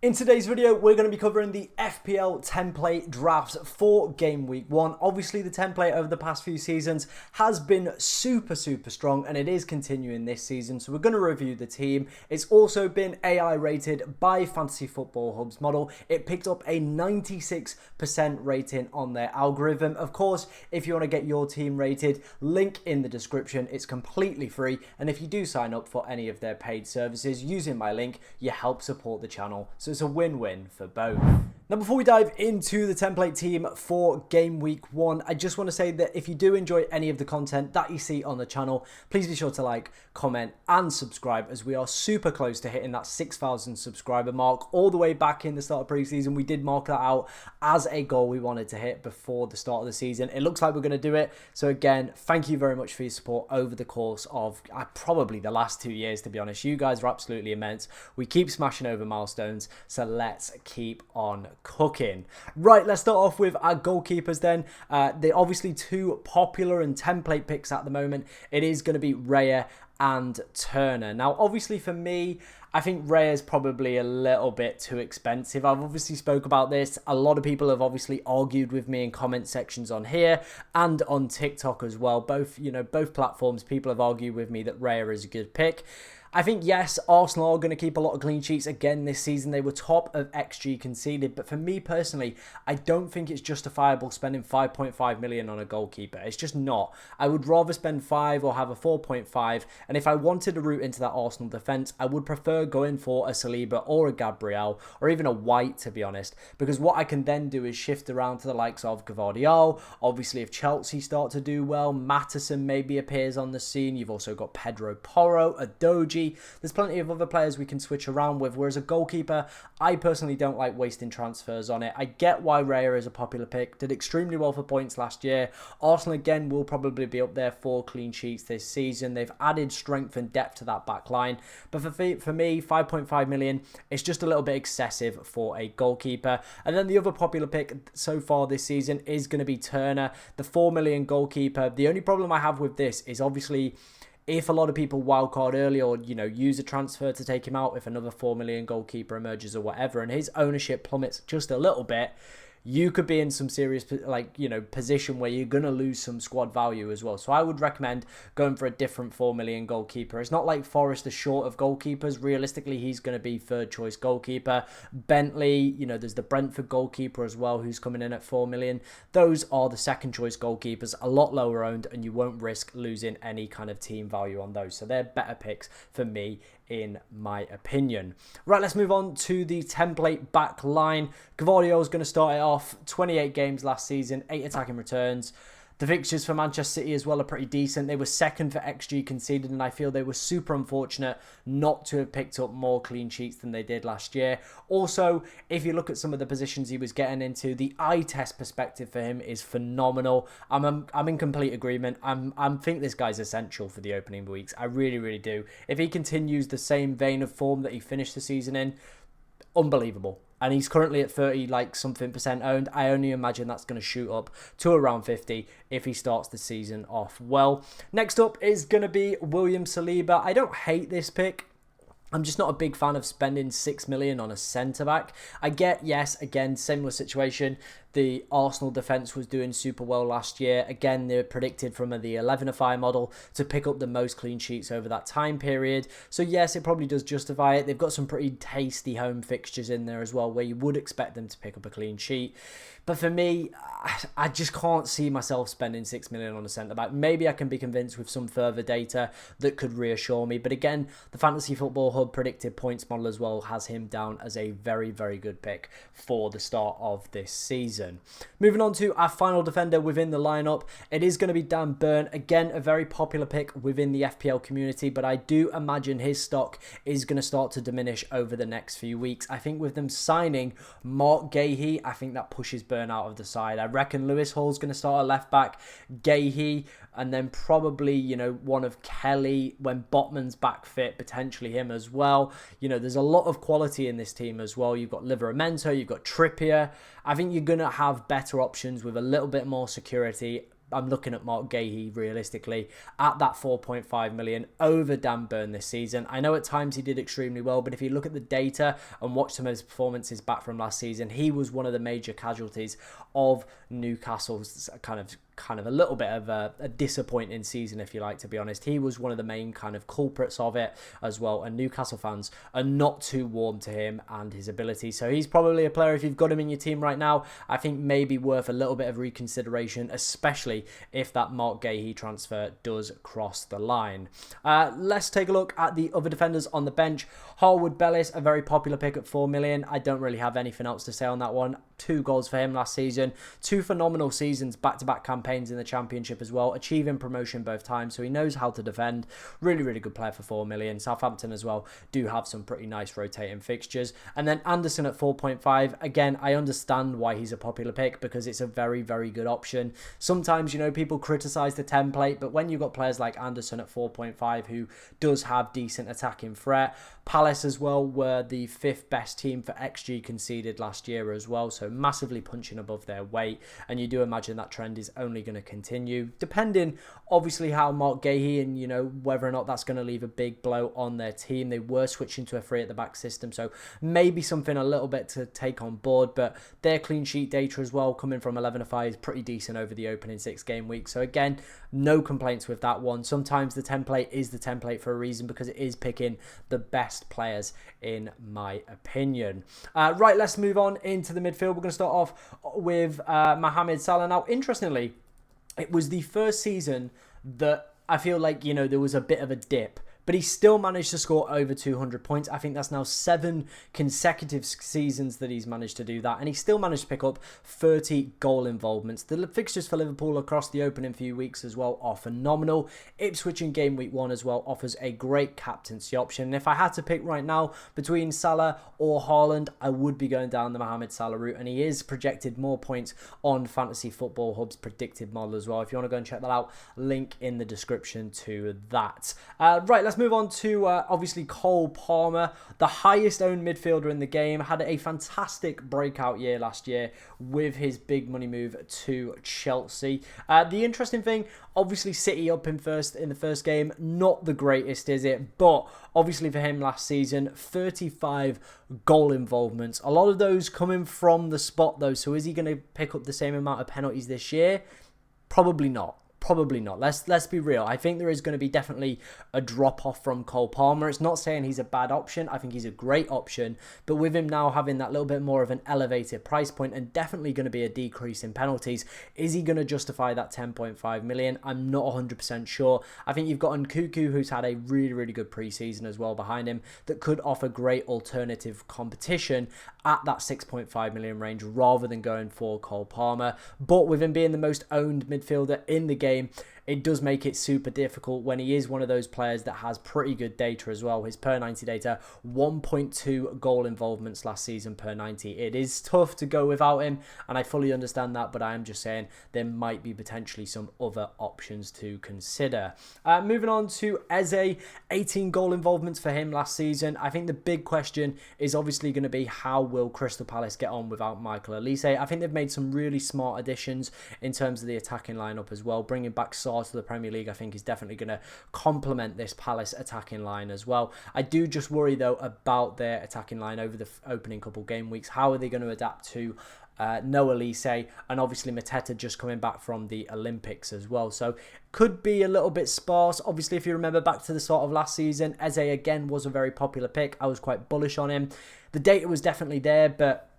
In today's video, we're going to be covering the FPL Template drafts for game week 1. Obviously, the template over the past few seasons has been super strong, and it is continuing this season. So we're going to review the team. It's also been AI rated by Fantasy Football Hub's model. It picked up a 96% rating on their algorithm. Of course, if you want to get your team rated, link in the description. It's completely free. And if you do sign up for any of their paid services using my link, you help support the channel. So it's a win-win for both. Now, before we dive into the template team for game week 1, I just want to say that if you do enjoy any of the content that you see on the channel, please be sure to like, comment, and subscribe, as we are super close to hitting that 6,000 subscriber mark. All the way back in the start of preseason, we did mark that out as a goal we wanted to hit before the start of the season. It looks like we're going to do it. So again, thank you very much for your support over the course of probably the last 2 years, to be honest. You guys are absolutely immense. We keep smashing over milestones, so let's keep on cooking. Right, let's start off with our goalkeepers then. They're obviously two popular and template picks at the moment. It is going to be Raya and Turner. Now, obviously for me, I think Raya is probably a little bit too expensive. I've obviously spoke about this. A lot of people have obviously argued with me in comment sections on here and on TikTok as well. Both platforms, people have argued with me that Raya is a good pick. I think, yes, Arsenal are going to keep a lot of clean sheets again this season. They were top of XG conceded. But for me personally, I don't think it's justifiable spending 5.5 million on a goalkeeper. It's just not. I would rather spend 5 or have a 4.5. And if I wanted a route into that Arsenal defence, I would prefer going for a Saliba or a Gabriel or even a White, to be honest. Because what I can then do is shift around to the likes of Carvalho. Obviously, if Chelsea start to do well, Maddison maybe appears on the scene. You've also got Pedro Porro, Adoji. There's plenty of other players we can switch around with, whereas a goalkeeper, I personally don't like wasting transfers on it. I get why Raya is a popular pick, did extremely well for points last year. Arsenal again will probably be up there for clean sheets this season. They've added strength and depth to that back line, but for me, 5.5 million, it's just a little bit excessive for a goalkeeper. And then the other popular pick so far this season is going to be Turner, the 4 million goalkeeper. The only problem I have with this is obviously, if a lot of people wildcard early or, use a transfer to take him out, if another 4 million goalkeeper emerges or whatever, and his ownership plummets just a little bit, you could be in some serious, position where you're going to lose some squad value as well. So I would recommend going for a different 4 million goalkeeper. It's not like Forrest is short of goalkeepers. Realistically, he's going to be third choice goalkeeper. Bentley, there's the Brentford goalkeeper as well, who's coming in at 4 million. Those are the second choice goalkeepers, a lot lower owned, and you won't risk losing any kind of team value on those. So they're better picks for me, in my opinion. Right, let's move on to the template back line. Carvalho is going to start it off. 28 games last season, 8 attacking returns. The fixtures for Manchester City as well are pretty decent. They were second for XG conceded, and I feel they were super unfortunate not to have picked up more clean sheets than they did last year. Also, if you look at some of the positions he was getting into, the eye test perspective for him is phenomenal. I'm in complete agreement. I think this guy's essential for the opening weeks. I really do. If he continues the same vein of form that he finished the season in, unbelievable. And he's currently at 30% owned. I only imagine that's going to shoot up to around 50 if he starts the season off well. Next up is going to be William Saliba. I don't hate this pick. I'm just not a big fan of spending 6 million on a centre-back. I get, yes, again, similar situation. The Arsenal defence was doing super well last year. Again, they're predicted from the 11-5 model to pick up the most clean sheets over that time period. So yes, it probably does justify it. They've got some pretty tasty home fixtures in there as well, where you would expect them to pick up a clean sheet. But for me, I just can't see myself spending 6 million on a centre-back. Maybe I can be convinced with some further data that could reassure me. But again, the Fantasy Football Hub predicted points model as well has him down as a very good pick for the start of this season. Moving on to our final defender within the lineup, it is going to be Dan Burn. Again, a very popular pick within the FPL community, but I do imagine his stock is going to start to diminish over the next few weeks. I think with them signing Mark Gahey, I think that pushes Burn out of the side. I reckon Lewis Hall's going to start at left back, Gahey, and then probably, one of Kelly when Botman's back fit, potentially him as well. There's a lot of quality in this team as well. You've got Livramento, you've got Trippier. I think you're going to have better options with a little bit more security I'm looking at Mark Gahey realistically at that 4.5 million over Dan Burn this season. I know at times he did extremely well, but if you look at the data and watch some of his performances back from last season, he was one of the major casualties of Newcastle's kind of a little bit of a disappointing season, if you like, to be honest. He was one of the main kind of culprits of it as well, and Newcastle fans are not too warm to him and his ability. So he's probably a player, if you've got him in your team right now, I think maybe worth a little bit of reconsideration, especially if that Mark Gahey transfer does cross the line. Let's take a look at the other defenders on the bench. Harwood Bellis, a very popular pick at 4 million. I don't really have anything else to say on that one. 2 goals for him last season, 2 phenomenal seasons, back-to-back campaigns in the Championship as well, achieving promotion both times, so he knows how to defend. Really, really good player for 4 million. Southampton as well do have some pretty nice rotating fixtures. And then Anderson at 4.5. Again, I understand why he's a popular pick, because it's a very, very good option. Sometimes, you know, people criticise the template, but when you've got players like Anderson at 4.5 who does have decent attacking threat, Palace as well were the 5th best team for XG conceded last year as well, so massively punching above their weight, and you do imagine that trend is only going to continue, depending obviously how Mark Gahey and, you know, whether or not that's going to leave a big blow on their team. They were switching to a 3 at the back system, so maybe something a little bit to take on board, but their clean sheet data as well, coming from 11-5, is pretty decent over the opening 6 game week. So again, no complaints with that one. Sometimes the template is the template for a reason, because it is picking the best players in my opinion. Right, let's move on into the midfield. We're going to start off with Mohamed Salah. Now, interestingly, it was the first season that I feel like, you know, there was a bit of a dip, but he still managed to score over 200 points. I think that's now 7 consecutive seasons that he's managed to do that, and he still managed to pick up 30 goal involvements. The fixtures for Liverpool across the opening few weeks as well are phenomenal. Ipswich in game week 1 as well offers a great captaincy option. And if I had to pick right now between Salah or Haaland, I would be going down the Mohamed Salah route, and he is projected more points on Fantasy Football Hub's predicted model as well. If you want to go and check that out, link in the description to that. Right, let's move on to obviously Cole Palmer, the highest owned midfielder in the game. Had a fantastic breakout year last year with his big money move to Chelsea. The interesting thing, obviously City up in the first game, not the greatest, is it? But obviously for him last season, 35 goal involvements. A lot of those coming from the spot though. So is he going to pick up the same amount of penalties this year? Probably not. Probably not. Let's be real. I think there is going to be definitely a drop-off from Cole Palmer. It's not saying he's a bad option. I think he's a great option. But with him now having that little bit more of an elevated price point and definitely going to be a decrease in penalties, is he going to justify that 10.5 million? I'm not 100% sure. I think you've got Nkunku, who's had a really, really good preseason as well behind him, that could offer great alternative competition at that 6.5 million range rather than going for Cole Palmer. But with him being the most owned midfielder in the game, it does make it super difficult when he is one of those players that has pretty good data as well. His per 90 data, 1.2 goal involvements last season per 90. It is tough to go without him, and I fully understand that, but I am just saying there might be potentially some other options to consider. Moving on to Eze, 18 goal involvements for him last season. I think the big question is obviously going to be, how will Crystal Palace get on without Michael Olise? I think they've made some really smart additions in terms of the attacking lineup as well. Bringing back Saar to the Premier League, I think, is definitely going to complement this Palace attacking line as well. I do just worry though about their attacking line over the opening couple game weeks. How are they going to adapt to no Olise, and obviously Mateta just coming back from the Olympics as well, so could be a little bit sparse. Obviously, if you remember back to the start of last season, Eze again was a very popular pick. I was quite bullish on him. The data was definitely there, but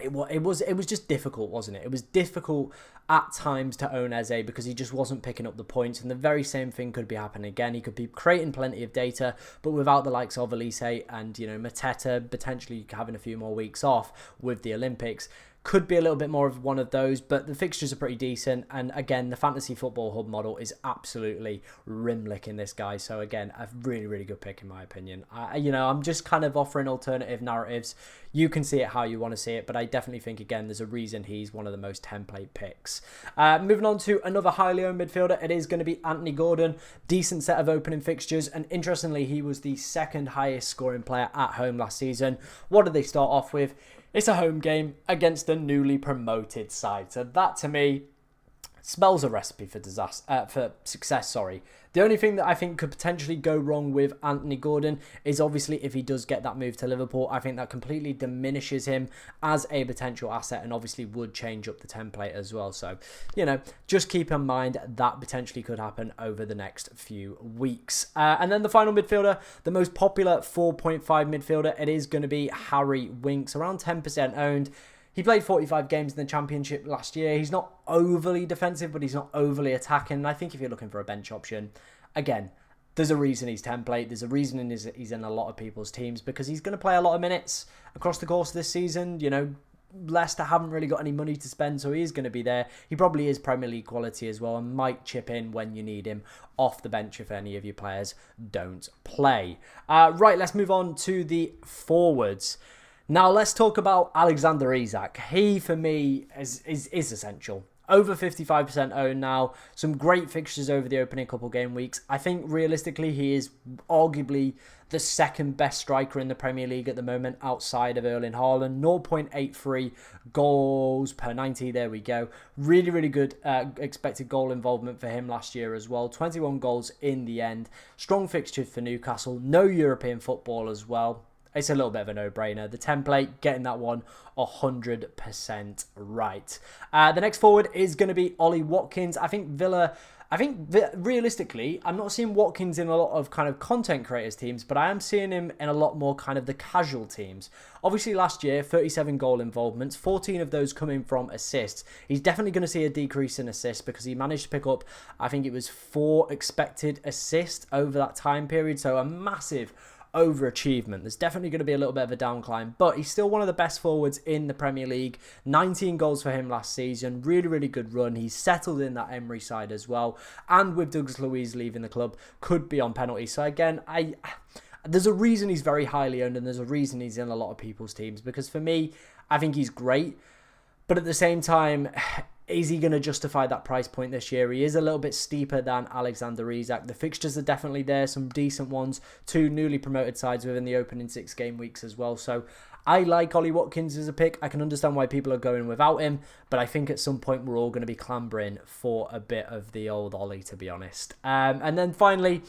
it was just difficult, wasn't it? It was difficult at times to own Eze because he just wasn't picking up the points, and the very same thing could be happening again. He could be creating plenty of data, but without the likes of Olise and, you know, Mateta potentially having a few more weeks off with the Olympics. Could be a little bit more of one of those, but the fixtures are pretty decent. And again, the Fantasy Football Hub model is absolutely rim-licking this guy. So again, a really, really good pick in my opinion. I'm just kind of offering alternative narratives. You can see it how you want to see it, but I definitely think, again, there's a reason he's one of the most template picks. Moving on to another highly owned midfielder, it is going to be Anthony Gordon. Decent set of opening fixtures, and interestingly, he was the second highest scoring player at home last season. What did they start off with? It's a home game against a newly promoted side. So that, to me, spells a recipe for disaster, for success, sorry. The only thing that I think could potentially go wrong with Anthony Gordon is obviously if he does get that move to Liverpool. I think that completely diminishes him as a potential asset and obviously would change up the template as well. So, you know, just keep in mind that potentially could happen over the next few weeks. And then the final midfielder, the most popular 4.5 midfielder, it is going to be Harry Winks, around 10% owned. He played 45 games in the Championship last year. He's not overly defensive, but he's not overly attacking. And I think if you're looking for a bench option, again, there's a reason he's template. There's a reason he's in a lot of people's teams because he's going to play a lot of minutes across the course of this season. You know, Leicester haven't really got any money to spend, so he's going to be there. He probably is Premier League quality as well and might chip in when you need him off the bench if any of your players don't play. Right, let's move on to the forwards. Now, let's talk about Alexander Isak. He, for me, is essential. Over 55% owned now. Some great fixtures over the opening couple game weeks. I think, realistically, he is arguably the second best striker in the Premier League at the moment outside of Erling Haaland. 0.83 goals per 90. There we go. Really, really good expected goal involvement for him last year as well. 21 goals in the end. Strong fixtures for Newcastle. No European football as well. It's a little bit of a no-brainer. The template, getting that one 100% right. The next forward is going to be Ollie Watkins. I think realistically, I'm not seeing Watkins in a lot of kind of content creators teams, but I am seeing him in a lot more kind of the casual teams. Obviously, last year, 37 goal involvements, 14 of those coming from assists. He's definitely going to see a decrease in assists because he managed to pick up, I think it was 4 expected assists over that time period. So a massive overachievement. There's definitely going to be a little bit of a downcline, but he's still one of the best forwards in the Premier League. 19 goals for him last season. Really, really good run. He's settled in that Emery side as well. And with Douglas Luiz leaving the club, could be on penalty. So again, there's a reason he's very highly owned and there's a reason he's in a lot of people's teams because for me, I think he's great. But at the same time, is he going to justify that price point this year? He is a little bit steeper than Alexander Isak. The fixtures are definitely there, some decent ones. 2 newly promoted sides within the opening 6 game weeks as well. So I like Ollie Watkins as a pick. I can understand why people are going without him, but I think at some point we're all going to be clambering for a bit of the old Ollie, to be honest. And then finally,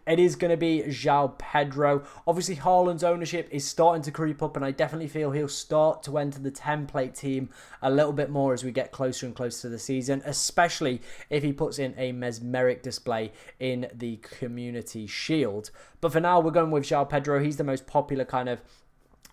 it is going to be João Pedro. Obviously, Haaland's ownership is starting to creep up, and I definitely feel he'll start to enter the template team a little bit more as we get closer and closer to the season, especially if he puts in a mesmeric display in the Community Shield. But for now, we're going with João Pedro. He's the most popular kind of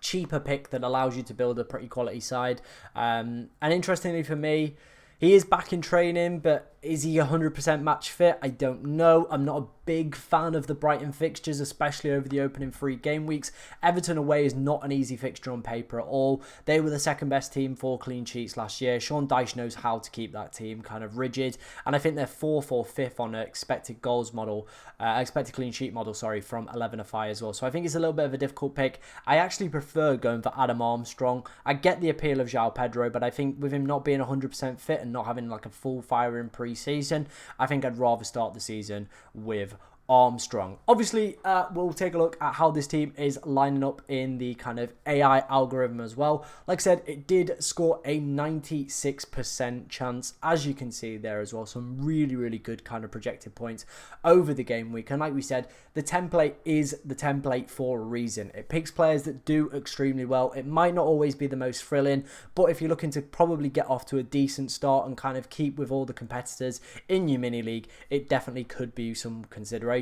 cheaper pick that allows you to build a pretty quality side. And interestingly for me, he is back in training, but is he 100% match fit? I don't know. I'm not a big fan of the Brighton fixtures, especially over the opening 3 game weeks. Everton away is not an easy fixture on paper at all. They were the second best team for clean sheets last year. Sean Dyche knows how to keep that team kind of rigid, and I think they're 4th or 5th on an expected goals model, expected clean sheet model, sorry, from 11FI as well. So I think it's a little bit of a difficult pick. I actually prefer going for Adam Armstrong. I get the appeal of João Pedro, but I think with him not being 100% fit and not having like a full fire in pre-season, I think I'd rather start the season with Armstrong. Obviously, we'll take a look at how this team is lining up in the kind of AI algorithm as well. Like I said, it did score a 96% chance, as you can see there as well. Some really, really good kind of projected points over the game week. And like we said, the template is the template for a reason. It picks players that do extremely well. It might not always be the most thrilling, but if you're looking to probably get off to a decent start and kind of keep with all the competitors in your mini league, it definitely could be some consideration.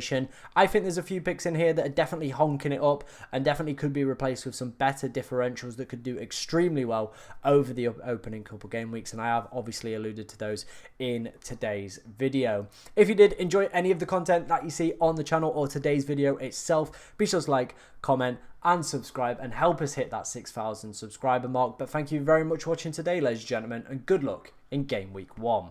I think there's a few picks in here that are definitely honking it up and definitely could be replaced with some better differentials that could do extremely well over the opening couple game weeks, and I have obviously alluded to those in today's video. If you did enjoy any of the content that you see on the channel or today's video itself, be sure to like, comment and subscribe and help us hit that 6,000 subscriber mark. But thank you very much for watching today, ladies and gentlemen, and good luck in game week 1.